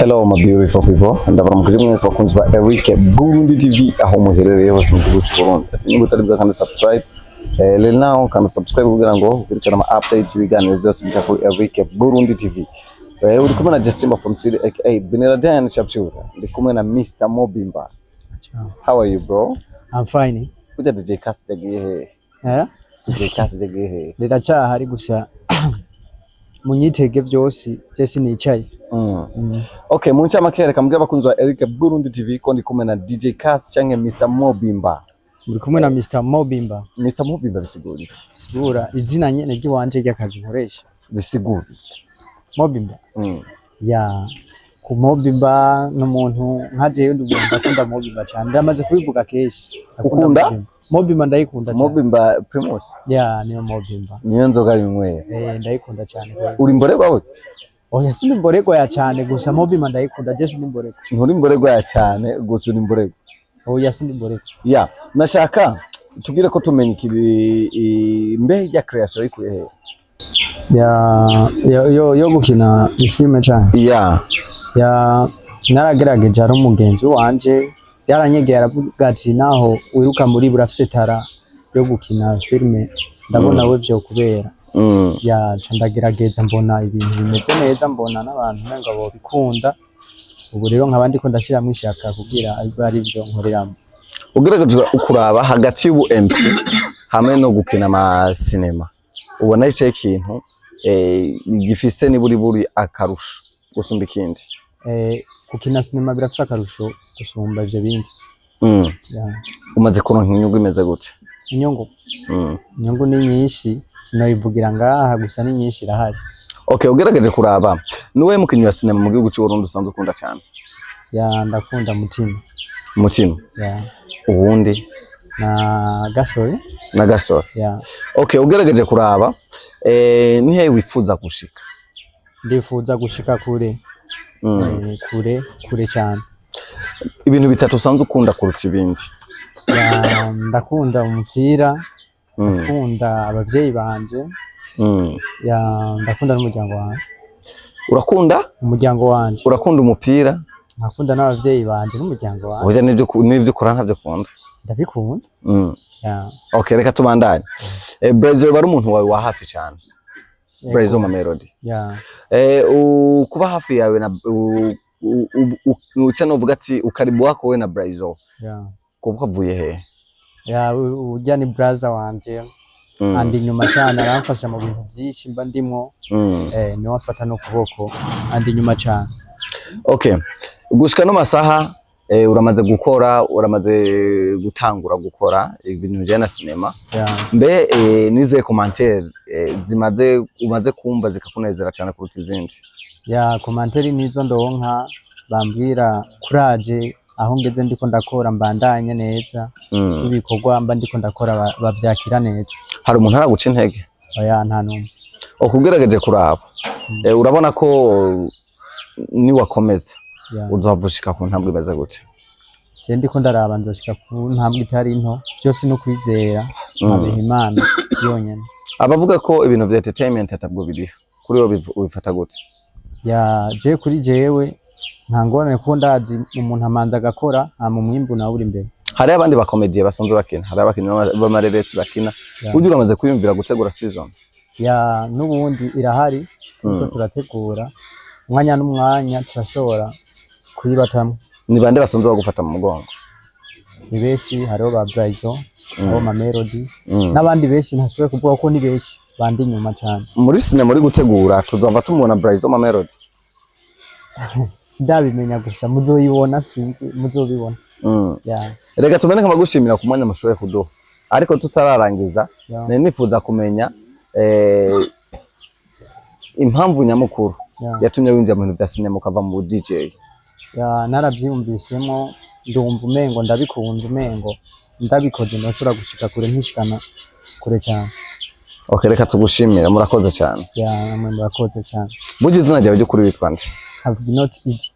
Hello my beautiful people, ndabaramukaje mwese bakunzi ba Eric Burundi TV aho muherereye hose mu gihugu cy'u Burundi. Ati niba utari bwakanda subscribe let now kandi subscribe kugira ngo ukurikirane ama update ibiganiro byose bijya kuri Eric Burundi TV. Uri kumwe na Jasimba from City aka Beneladen Chapchura. Ndi kumwe na Mr Mobimba. How are you bro? I'm fine. Kuja DJ Cast yagiye he? DJ Cast yagiye he? Ndacahari gusa munyitege byose cyese nicaye. Okay, mu ncamake reka mbwira abakunzi wa Eric Burundi TV ko ndi kumwe na DJ Cast cyangwa Mr Mobimba. Muri kumwe na Mr Mobimba. Mr Mobimba bisigura iki? Bisigura izina nyene ry'iwanje ry'akazi nkoresha. Bisigura Mobimba. Ya ku Mobimba n'umuntu nkaje ndumva akunda Mobimba cyane. Ndamaze kubivuga keshi. Ukunda? Mobimba ndayikunda cyane. Mobimba Primus. Ya niyo Mobimba. Niyo nzoga y'inywera. Ndayikunda cyane. Uri mborerwa we? Oya sindi mborerwa ya cyane gusa Mobimba ndayikunda je sindi mborerwa. Nturi mborerwa ya cyane gusa uri mborerwa. Oya sindi mborerwa. Ya, nashaka tubwire ko tumenye imbehe ya creation ikuye he? yo gukina ifilme cyane. Ya naragerageje ari umugenzi wanje yaranyegera aravuga ati naho wiruka muri burafise tara yo gukina filme ndabona we byo kubera. Ya candagerageza mbona ibintu bimeze neza mbona n'abantu nenga bo bikunda. Ubu rero nkabandi ko ndashira mwishaka kugira ari byo nkoreramo. Ugerageza ukuraba hagati y'ubu MC hamwe no gukina ama cinema. Ubona ico ikintu gifise ni buri akarusho gusumba ikindi. Gukina cinema birafise akarusho gusumba ivyo bindi. Umaze kuronka inyungu imeze gute? Inyungu ni nyinshi sinoyivugira ngaha gusa ni nyinshi irahari. Okay, ugerageje kuraba nuwe mukinyi wa cinema mu gihugu cy'u Burundi usanzwe ukunda cyane? Ya ndakunda Mutima. Ya ubundi na Gasore. Ya okay, ugerageje kuraba nihe wifuza gushika? Ndifuza gushika kure. Kure cyane. Ibintu bitatu usanzwe ukunda kuruta ibindi? Ya ndakunda umupira, ndakunda abavyeyi banje. Ya ndakunda n'umuryango wanje. Urakunda umuryango wanje? Urakunda umupira? Ndakunda n'abavyeyi banje n'umuryango wanje. Oya nivyo ukora ntavyo ukunda? Ndabikunda. Ya okay, reka tubandanye. Brazil bari umuntu wawe wa hafi cyane. Brazil ma Melody. Ya kuba hafi yawe na uca novuga ati ukaribu wako we na Brazil. Ya kuba avuye he? Ya ujya ni brother wanje. Andi nyuma cyane aramfasha mu bintu byinshi mba ndimo. Ni wafata no kuboko andi nyuma cyane. Okay, gushika no masaha uramaze gukora, uramaze gutangura gukora ibintu bya na cinema. Mbe nize commentaire umaze kumva zikakunezera cyane kuruta izindi? Ya commentaire nizo ndonka bambwira courage aho ngeze ndiko ndakora mbandanye neza. Ibikorwa mba ndiko ndakora bavyakira neza. Hari umuntu araguca intege? Oya nta numwe. Ukugerageje kuraba urabona ko ni wakomeza uzavushika ku ntambwe imeze gute? Je ndiko ndaraba nzoshika ku ntambwe itari nto byose no kwizera abiha Imana yonyene. Abavuga ko ibintu vya entertainment atabwo biri kuri wo ubifata gute? Ya je kuri jewe nta ngorane ko ndazi umuntu amanza agakora mu mwimbu nawe uri imbere. Hari abandi bakomediye basanzwe bakina, hari abakinyi b'amareresi bakina. Uje uramaze kwiyumvira gutegura season? Ya nubundi irahari tuko turategura umwanya n'umwanya turashobora kuyibatamwe. Ni bande basanzwe bagufata mu mugongo? Ni beshi, hariho ba Brazil, hariho ma Melody n'abandi beshi ntashobora kuvuga ko ni beshi bandi nyuma cyane. Muri cinema muri gutegura tuzava tumubona Brazil ma Melody? Sidabimenya gusa muzoyibona sinzi muzobibona. Reka tumenye kamagushimira ku mwanya mushoboye kuduha, ariko tutararangiza nifuza kumenya impamvu nyamukuru yatumye winjira mu bintu bya cinema ukava mu DJ. Ya narabyumvisemo ndumva umengo ndabikunze umengo ndabikoze ndashobora gushika kure nkishikana kure cyane. Okay, reka tugushimira, murakoze cyane. Ya murakoze cyane. Bugize izina ryawe ryo kuri witwa nde? Have not it.